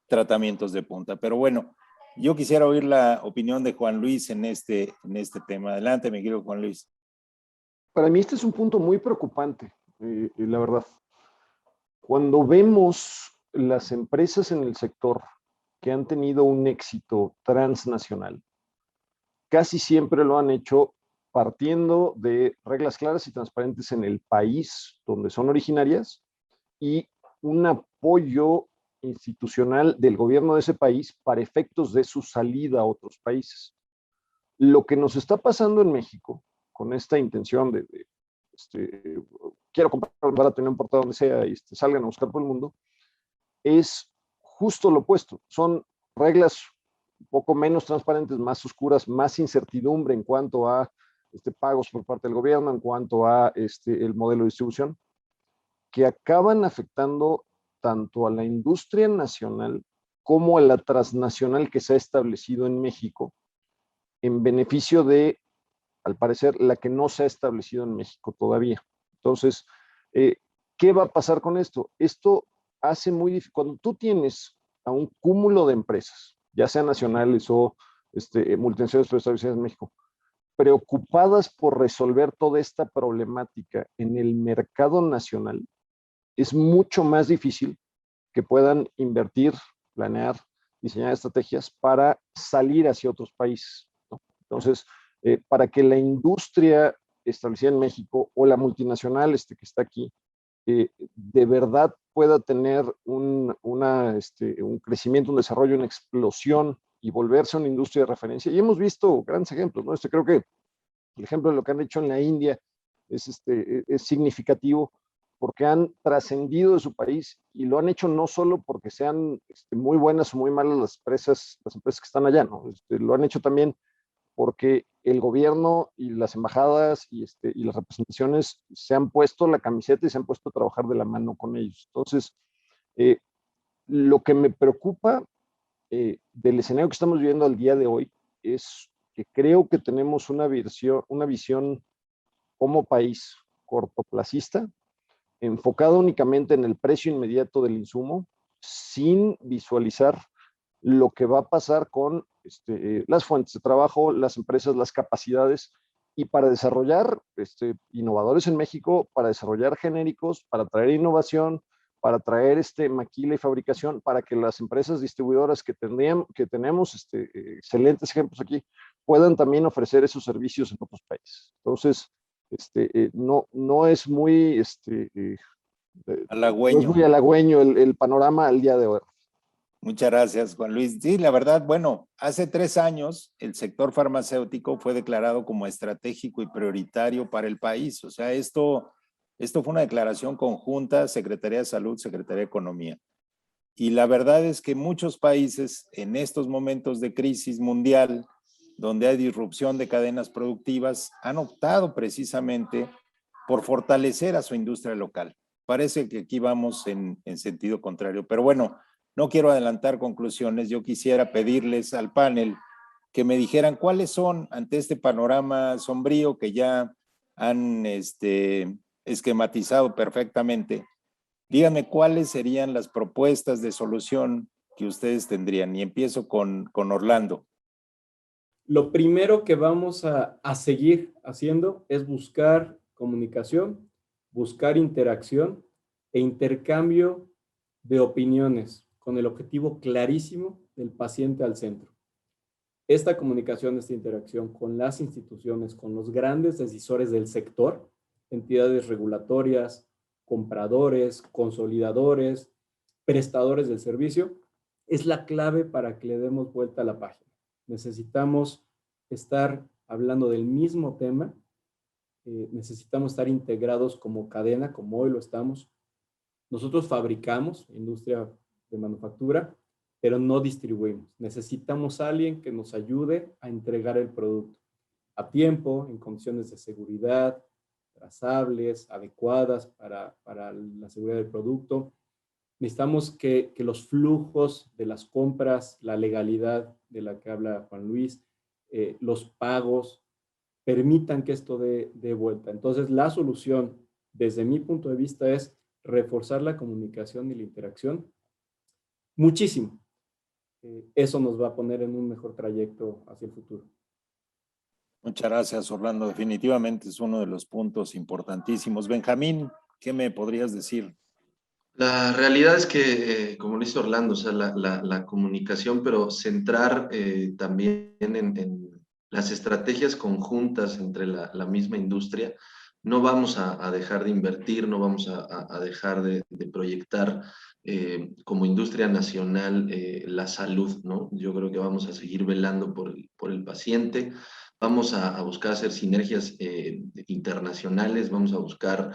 tratamientos de punta. Pero bueno, yo quisiera oír la opinión de Juan Luis en este tema. Adelante, mi querido Juan Luis. Para mí este es un punto muy preocupante, la verdad. Cuando vemos las empresas en el sector que han tenido un éxito transnacional, casi siempre lo han hecho partiendo de reglas claras y transparentes en el país donde son originarias y un apoyo institucional del gobierno de ese país para efectos de su salida a otros países. Lo que nos está pasando en México, con esta intención de quiero comprar barato y no importa dónde sea, y salgan a buscar por el mundo, es justo lo opuesto. Son reglas un poco menos transparentes, más oscuras, más incertidumbre en cuanto a pagos por parte del gobierno, en cuanto a el modelo de distribución, que acaban afectando tanto a la industria nacional como a la transnacional que se ha establecido en México, en beneficio de, al parecer, la que no se ha establecido en México todavía. Entonces, ¿qué va a pasar con esto? Esto hace muy difícil, cuando tú tienes a un cúmulo de empresas, ya sean nacionales o multinacionales pero establecidas en México, preocupadas por resolver toda esta problemática en el mercado nacional, es mucho más difícil que puedan invertir, planear, diseñar estrategias para salir hacia otros países, ¿no? Entonces, para que la industria establecida en México o la multinacional que está aquí, de verdad pueda tener un crecimiento, un desarrollo, una explosión y volverse una industria de referencia. Y hemos visto grandes ejemplos, ¿no? Creo que el ejemplo de lo que han hecho en la India es significativo, porque han trascendido de su país y lo han hecho no solo porque sean muy buenas o muy malas las empresas que están allá, ¿no? Lo han hecho también porque el gobierno y las embajadas y las representaciones se han puesto la camiseta y se han puesto a trabajar de la mano con ellos. Entonces, lo que me preocupa del escenario que estamos viviendo al día de hoy es que creo que tenemos una visión como país cortoplacista, enfocado únicamente en el precio inmediato del insumo, sin visualizar lo que va a pasar con las fuentes de trabajo, las empresas, las capacidades, y para desarrollar innovadores en México, para desarrollar genéricos, para traer innovación, para traer maquila y fabricación, para que las empresas distribuidoras que tenemos excelentes ejemplos aquí, puedan también ofrecer esos servicios en otros países. Entonces, no es muy halagüeño. no es muy halagüeño el panorama al día de hoy. Muchas gracias, Juan Luis. Sí, la verdad, bueno, hace 3 años el sector farmacéutico fue declarado como estratégico y prioritario para el país. O sea, esto fue una declaración conjunta, Secretaría de Salud, Secretaría de Economía. Y la verdad es que muchos países en estos momentos de crisis mundial, donde hay disrupción de cadenas productivas, han optado precisamente por fortalecer a su industria local. Parece que aquí vamos en sentido contrario, pero bueno, no quiero adelantar conclusiones. Yo quisiera pedirles al panel que me dijeran cuáles son, ante este panorama sombrío que ya han esquematizado perfectamente, díganme cuáles serían las propuestas de solución que ustedes tendrían. Y empiezo con Orlando. Lo primero que vamos a seguir haciendo es buscar comunicación, buscar interacción e intercambio de opiniones con el objetivo clarísimo del paciente al centro. Esta comunicación, esta interacción con las instituciones, con los grandes decisores del sector, entidades regulatorias, compradores, consolidadores, prestadores del servicio, es la clave para que le demos vuelta a la página. Necesitamos estar hablando del mismo tema, necesitamos estar integrados como cadena, como hoy lo estamos. Nosotros fabricamos, industria de manufactura, pero no distribuimos. Necesitamos a alguien que nos ayude a entregar el producto a tiempo, en condiciones de seguridad, trazables, adecuadas para la seguridad del producto. Necesitamos que los flujos de las compras, la legalidad de la que habla Juan Luis, los pagos, permitan que esto dé vuelta. Entonces, la solución, desde mi punto de vista, es reforzar la comunicación y la interacción muchísimo. Eso nos va a poner en un mejor trayecto hacia el futuro. Muchas gracias, Orlando. Definitivamente es uno de los puntos importantísimos. Benjamín, ¿qué me podrías decir? La realidad es que, como dice Orlando, o sea, la comunicación, pero centrar también en las estrategias conjuntas entre la misma industria. No vamos a dejar de invertir, no vamos a dejar de proyectar como industria nacional la salud, ¿no? Yo creo que vamos a seguir velando por el paciente, vamos a buscar hacer sinergias internacionales, vamos a buscar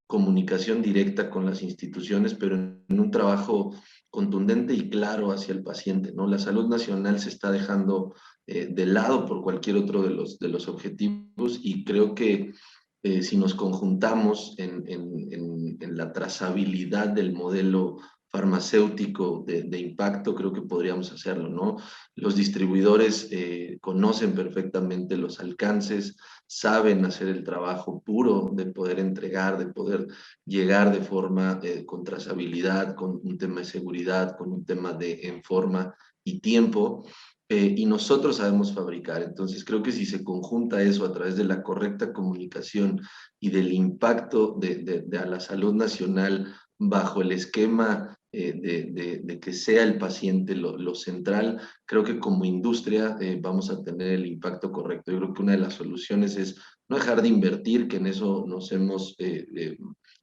comunicación directa con las instituciones, pero en un trabajo contundente y claro hacia el paciente, ¿no? La salud nacional se está dejando de lado por cualquier otro de los objetivos, y creo que si nos conjuntamos en la trazabilidad del modelo farmacéutico de impacto, creo que podríamos hacerlo, ¿no? Los distribuidores conocen perfectamente los alcances, saben hacer el trabajo puro de poder entregar, de poder llegar de forma con trazabilidad, con un tema de seguridad, con un tema en forma y tiempo. Y nosotros sabemos fabricar. Entonces creo que si se conjunta eso a través de la correcta comunicación y del impacto a la salud nacional bajo el esquema de que sea el paciente lo central, creo que como industria vamos a tener el impacto correcto. Yo creo que una de las soluciones es no dejar de invertir, que en eso nos hemos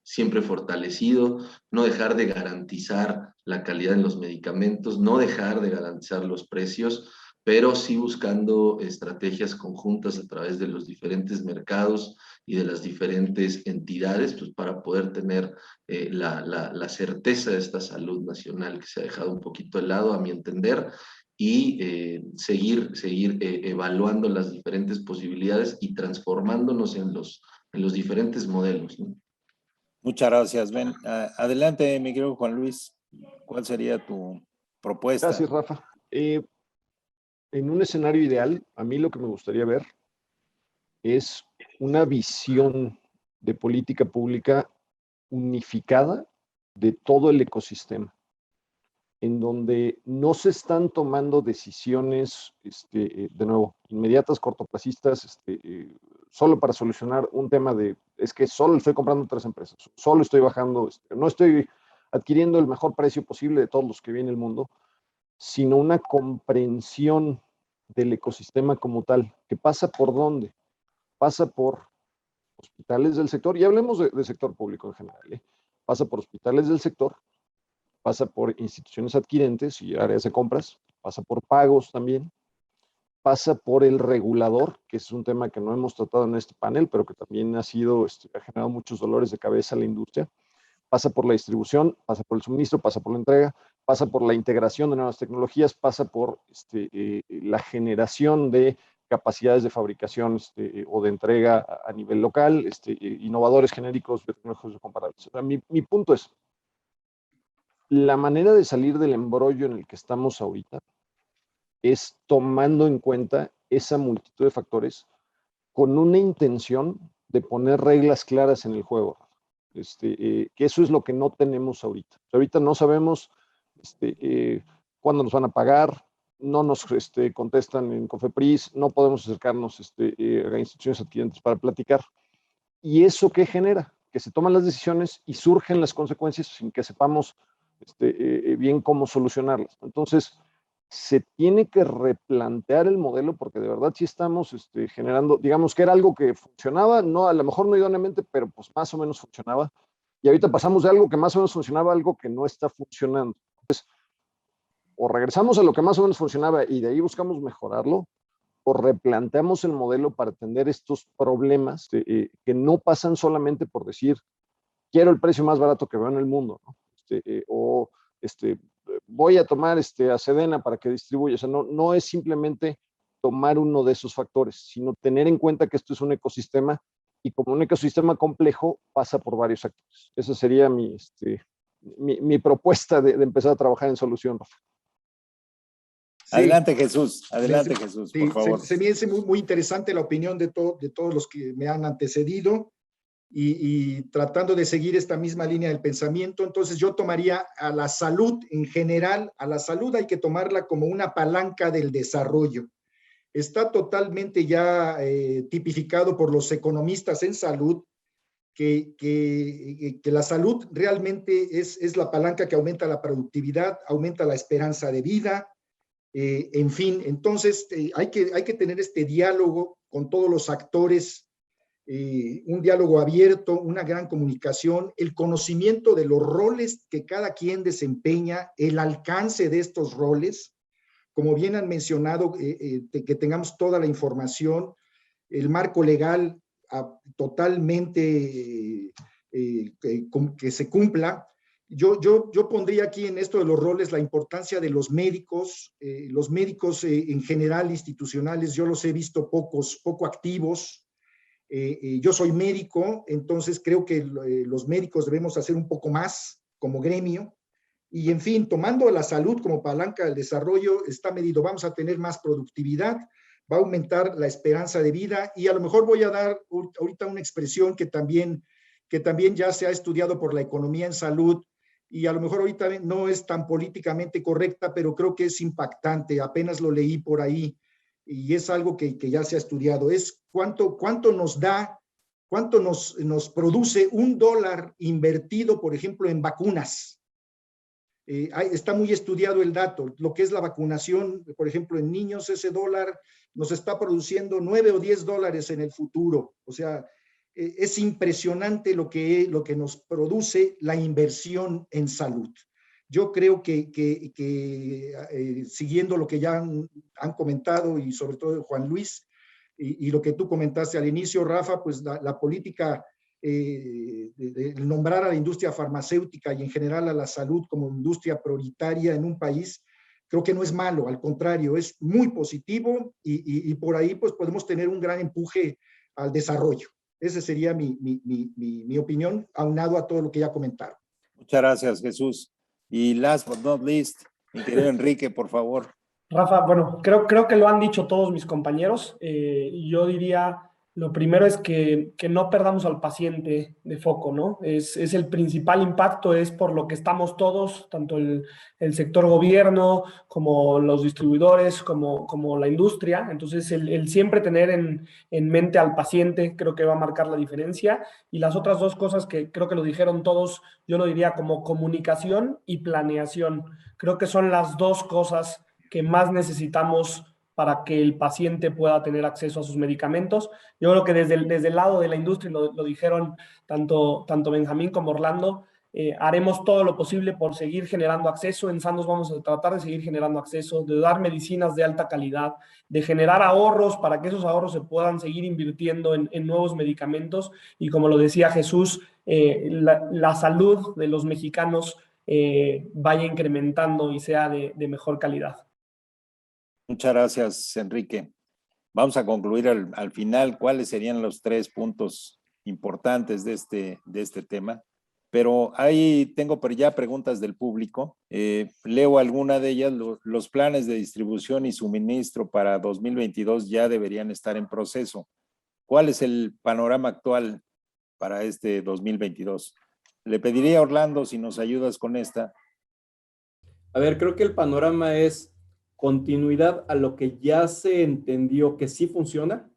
siempre fortalecido, no dejar de garantizar la calidad en los medicamentos, no dejar de garantizar los precios, pero sí buscando estrategias conjuntas a través de los diferentes mercados y de las diferentes entidades, pues para poder tener la certeza de esta salud nacional que se ha dejado un poquito de lado, a mi entender, y seguir evaluando las diferentes posibilidades y transformándonos en los diferentes modelos, ¿no? Muchas gracias, Ben. Adelante, mi querido Juan Luis. ¿Cuál sería tu propuesta? Gracias, Rafa. En un escenario ideal, a mí lo que me gustaría ver es una visión de política pública unificada de todo el ecosistema, en donde no se están tomando decisiones, de nuevo, inmediatas, cortoplacistas, solo para solucionar un tema es que solo estoy comprando 3 empresas, solo estoy bajando, no estoy adquiriendo el mejor precio posible de todos los que viene el mundo, sino una comprensión del ecosistema como tal, que pasa por dónde, pasa por hospitales del sector, y hablemos de sector público en general, pasa por hospitales del sector, pasa por instituciones adquirentes y áreas de compras, pasa por pagos también, pasa por el regulador, que es un tema que no hemos tratado en este panel, pero que también ha generado muchos dolores de cabeza a la industria, pasa por la distribución, pasa por el suministro, pasa por la entrega, pasa por la integración de nuevas tecnologías, pasa por la generación de capacidades de fabricación o de entrega a nivel local, innovadores genéricos, tecnológicos comparables. O sea, mi punto es, la manera de salir del embrollo en el que estamos ahorita es tomando en cuenta esa multitud de factores con una intención de poner reglas claras en el juego. Que eso es lo que no tenemos ahorita. Ahorita no sabemos cuándo nos van a pagar, no nos contestan en Cofepris, no podemos acercarnos a instituciones adquirentes para platicar. ¿Y eso qué genera? Que se toman las decisiones y surgen las consecuencias sin que sepamos bien cómo solucionarlas. Entonces, se tiene que replantear el modelo porque de verdad sí estamos generando, digamos que era algo que funcionaba, no, a lo mejor no idóneamente, pero pues más o menos funcionaba. Y ahorita pasamos de algo que más o menos funcionaba a algo que no está funcionando. Entonces, o regresamos a lo que más o menos funcionaba y de ahí buscamos mejorarlo, o replanteamos el modelo para atender estos problemas que no pasan solamente por decir, quiero el precio más barato que veo en el mundo, ¿no? Voy a tomar a Sedena para que distribuya. O sea, no es simplemente tomar uno de esos factores, sino tener en cuenta que esto es un ecosistema y como un ecosistema complejo pasa por varios actores. Esa sería mi propuesta de empezar a trabajar en solución, Rafa. Sí. Adelante, Jesús. Adelante, Jesús, por favor. Se me hace muy, muy interesante la opinión de todos los que me han antecedido y tratando de seguir esta misma línea del pensamiento. Entonces yo tomaría a la salud en general, a la salud hay que tomarla como una palanca del desarrollo. Está totalmente ya tipificado por los economistas en salud que la salud realmente es la palanca que aumenta la productividad, aumenta la esperanza de vida, en fin. Entonces hay que tener este diálogo con todos los actores, un diálogo abierto, una gran comunicación, el conocimiento de los roles que cada quien desempeña, el alcance de estos roles, como bien han mencionado, que tengamos toda la información, el marco legal totalmente que se cumpla. Yo pondría aquí en esto de los roles la importancia de los médicos. Los médicos en general institucionales, yo los he visto poco activos. Yo soy médico, entonces creo que los médicos debemos hacer un poco más como gremio. Y en fin, tomando la salud como palanca del desarrollo, está medido. Vamos a tener más productividad, va a aumentar la esperanza de vida, y a lo mejor voy a dar ahorita una expresión que también ya se ha estudiado por la economía en salud, y a lo mejor ahorita no es tan políticamente correcta, pero creo que es impactante. Apenas lo leí por ahí y es algo que ya se ha estudiado. Es cuánto nos da, cuánto nos produce $1 invertido, por ejemplo, en vacunas. Está muy estudiado el dato, lo que es la vacunación, por ejemplo, en niños, ese dólar nos está produciendo $9 o $10 en el futuro. O sea, es impresionante lo que nos produce la inversión en salud. Yo creo que siguiendo lo que ya han comentado, y sobre todo Juan Luis, y lo que tú comentaste al inicio, Rafa, pues la política de nombrar a la industria farmacéutica y en general a la salud como industria prioritaria en un país, creo que no es malo, al contrario, es muy positivo, y por ahí pues podemos tener un gran empuje al desarrollo. Esa sería mi opinión, aunado a todo lo que ya comentaron. Muchas gracias, Jesús. Y last but not least, mi querido Enrique, por favor. Rafa, bueno, creo que lo han dicho todos mis compañeros. Yo diría, lo primero es que no perdamos al paciente de foco, ¿no? Es el principal impacto, es por lo que estamos todos, tanto el sector gobierno, como los distribuidores, como la industria. Entonces, el siempre tener en mente al paciente creo que va a marcar la diferencia. Y las otras dos cosas que creo que lo dijeron todos, yo lo diría como comunicación y planeación. Creo que son las dos cosas que más necesitamos para que el paciente pueda tener acceso a sus medicamentos. Yo creo que desde el lado de la industria, lo dijeron tanto Benjamín como Orlando, haremos todo lo posible por seguir generando acceso. En Sandoz vamos a tratar de seguir generando acceso, de dar medicinas de alta calidad, de generar ahorros para que esos ahorros se puedan seguir invirtiendo en nuevos medicamentos, y como lo decía Jesús, la salud de los mexicanos vaya incrementando y sea de mejor calidad. Muchas gracias, Enrique. Vamos a concluir al final cuáles serían los 3 puntos importantes de este tema. Pero ahí tengo ya preguntas del público. Leo alguna de ellas. Los planes de distribución y suministro para 2022 ya deberían estar en proceso. ¿Cuál es el panorama actual para este 2022? Le pediría a Orlando si nos ayudas con esta. A ver, creo que el panorama es continuidad a lo que ya se entendió que sí funciona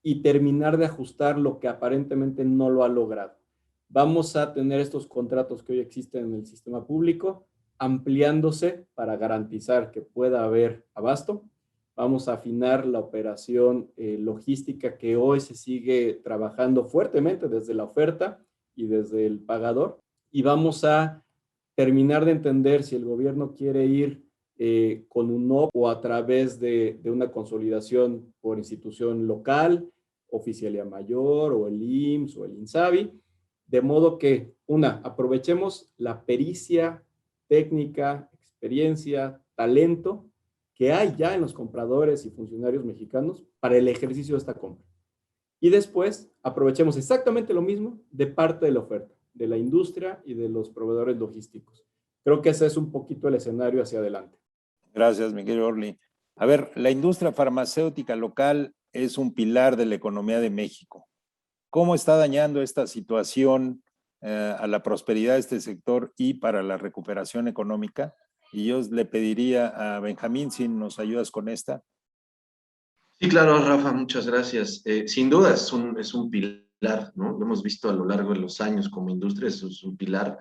y terminar de ajustar lo que aparentemente no lo ha logrado. Vamos a tener estos contratos que hoy existen en el sistema público ampliándose para garantizar que pueda haber abasto. Vamos a afinar la operación logística que hoy se sigue trabajando fuertemente desde la oferta y desde el pagador. Y vamos a terminar de entender si el gobierno quiere ir con un no o a través de una consolidación por institución local, Oficialía Mayor o el IMSS o el INSABI, de modo que, aprovechemos la pericia técnica, experiencia, talento que hay ya en los compradores y funcionarios mexicanos para el ejercicio de esta compra. Y después aprovechemos exactamente lo mismo de parte de la oferta, de la industria y de los proveedores logísticos. Creo que ese es un poquito el escenario hacia adelante. Gracias, mi querido Orly. A ver, la industria farmacéutica local es un pilar de la economía de México. ¿Cómo está dañando esta situación a la prosperidad de este sector y para la recuperación económica? Y yo le pediría a Benjamín si nos ayudas con esta. Sí, claro, Rafa, muchas gracias. Sin duda es un pilar, ¿no? Lo hemos visto a lo largo de los años como industria, es un pilar,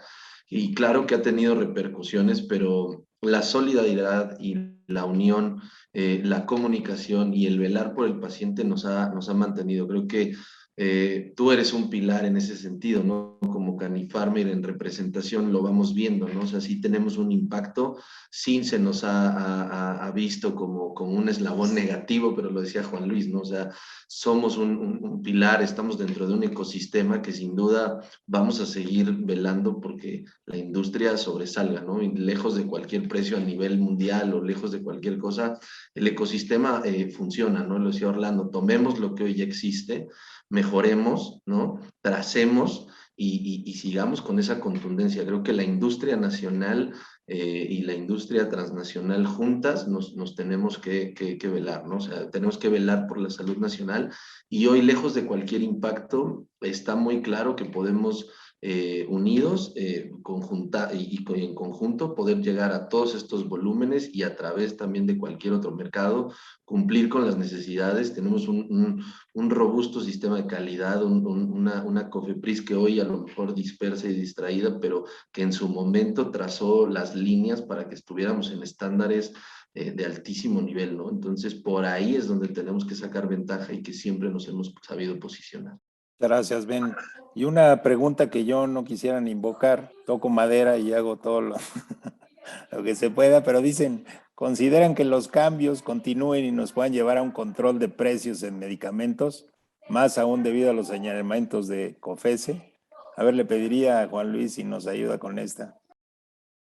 y claro que ha tenido repercusiones, pero la solidaridad y la unión, la comunicación y el velar por el paciente nos ha mantenido. Creo que Tú eres un pilar en ese sentido, ¿no? Como Canifarmer en representación lo vamos viendo, ¿no? O sea, sí tenemos un impacto, sí se nos ha visto como un eslabón negativo, pero lo decía Juan Luis, ¿no? O sea, somos un pilar, estamos dentro de un ecosistema que sin duda vamos a seguir velando porque la industria sobresalga, ¿no? Y lejos de cualquier precio a nivel mundial o lejos de cualquier cosa, el ecosistema funciona, ¿no? Lo decía Orlando, tomemos lo que hoy ya existe, mejoremos, ¿no? Tracemos y sigamos con esa contundencia. Creo que la industria nacional y la industria transnacional juntas nos tenemos que velar, ¿no? O sea, tenemos que velar por la salud nacional y hoy, lejos de cualquier impacto, está muy claro que podemos unidos y en conjunto poder llegar a todos estos volúmenes y a través también de cualquier otro mercado cumplir con las necesidades. Tenemos un robusto sistema de calidad, una COFEPRIS que hoy a lo mejor dispersa y distraída, pero que en su momento trazó las líneas para que estuviéramos en estándares de altísimo nivel, ¿no? Entonces, por ahí es donde tenemos que sacar ventaja y que siempre nos hemos sabido posicionar. Gracias, Ben. Y una pregunta que yo no quisiera ni invocar, toco madera y hago todo lo, lo que se pueda, pero dicen, ¿consideran que los cambios continúen y nos puedan llevar a un control de precios en medicamentos, más aún debido a los señalamientos de COFESE? A ver, le pediría a Juan Luis si nos ayuda con esta.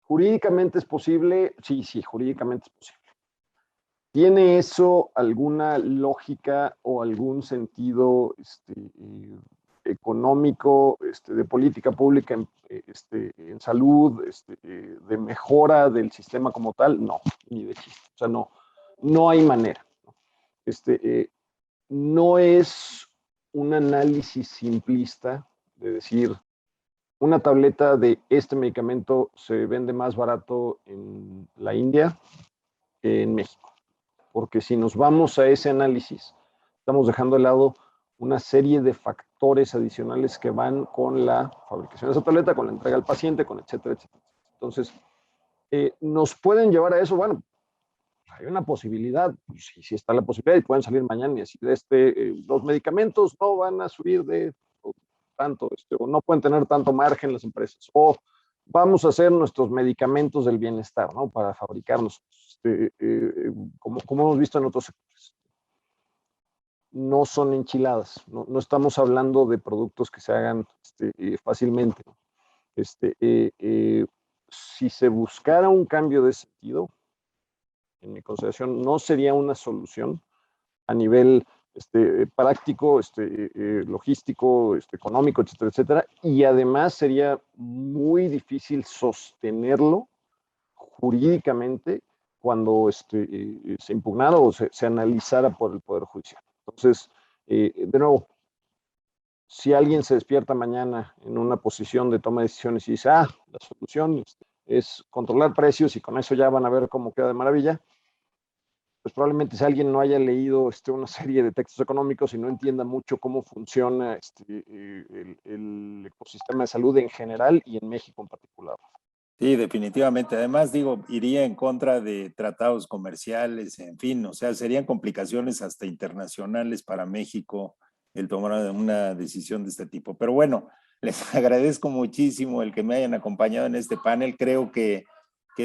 ¿Jurídicamente es posible? Sí, jurídicamente es posible. ¿Tiene eso alguna lógica o algún sentido económico, de política pública en salud, de mejora del sistema como tal? No, ni de chiste. O sea, no hay manera. No es un análisis simplista de decir, una tableta de este medicamento se vende más barato en la India que en México. Porque si nos vamos a ese análisis, estamos dejando de lado una serie de factores adicionales que van con la fabricación de esa tableta, con la entrega al paciente, con etcétera, etcétera. Entonces, ¿nos pueden llevar a eso? Bueno, hay una posibilidad, sí está la posibilidad y pueden salir mañana y decir, los medicamentos no van a subir de tanto, o no pueden tener tanto margen las empresas, o vamos a hacer nuestros medicamentos del bienestar, ¿no? Para fabricarnos, como hemos visto en otros sectores. No son enchiladas, no estamos hablando de productos que se hagan fácilmente. Si se buscara un cambio de sentido, en mi consideración, no sería una solución a nivel práctico, logístico, económico, etcétera, etcétera, y además sería muy difícil sostenerlo jurídicamente cuando se impugnara o se analizara por el Poder Judicial. Entonces, de nuevo, si alguien se despierta mañana en una posición de toma de decisiones y dice, la solución es controlar precios y con eso ya van a ver cómo queda de maravilla, pues probablemente si alguien no haya leído una serie de textos económicos y no entienda mucho cómo funciona el ecosistema de salud en general y en México en particular. Sí, definitivamente. Además, digo, iría en contra de tratados comerciales, en fin, o sea, serían complicaciones hasta internacionales para México el tomar una decisión de este tipo. Pero bueno, les agradezco muchísimo el que me hayan acompañado en este panel. Creo que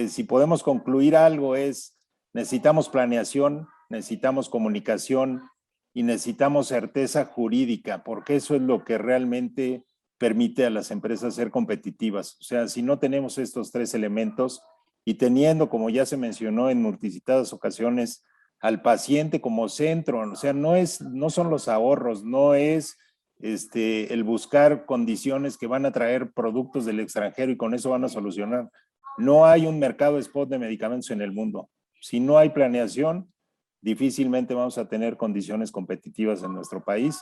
si podemos concluir algo es, necesitamos planeación, necesitamos comunicación y necesitamos certeza jurídica, porque eso es lo que realmente permite a las empresas ser competitivas. O sea, si no tenemos estos tres elementos y teniendo, como ya se mencionó en multicitadas ocasiones, al paciente como centro, o sea, no son los ahorros, no es el buscar condiciones que van a traer productos del extranjero y con eso van a solucionar. No hay un mercado spot de medicamentos en el mundo. Si no hay planeación, difícilmente vamos a tener condiciones competitivas en nuestro país.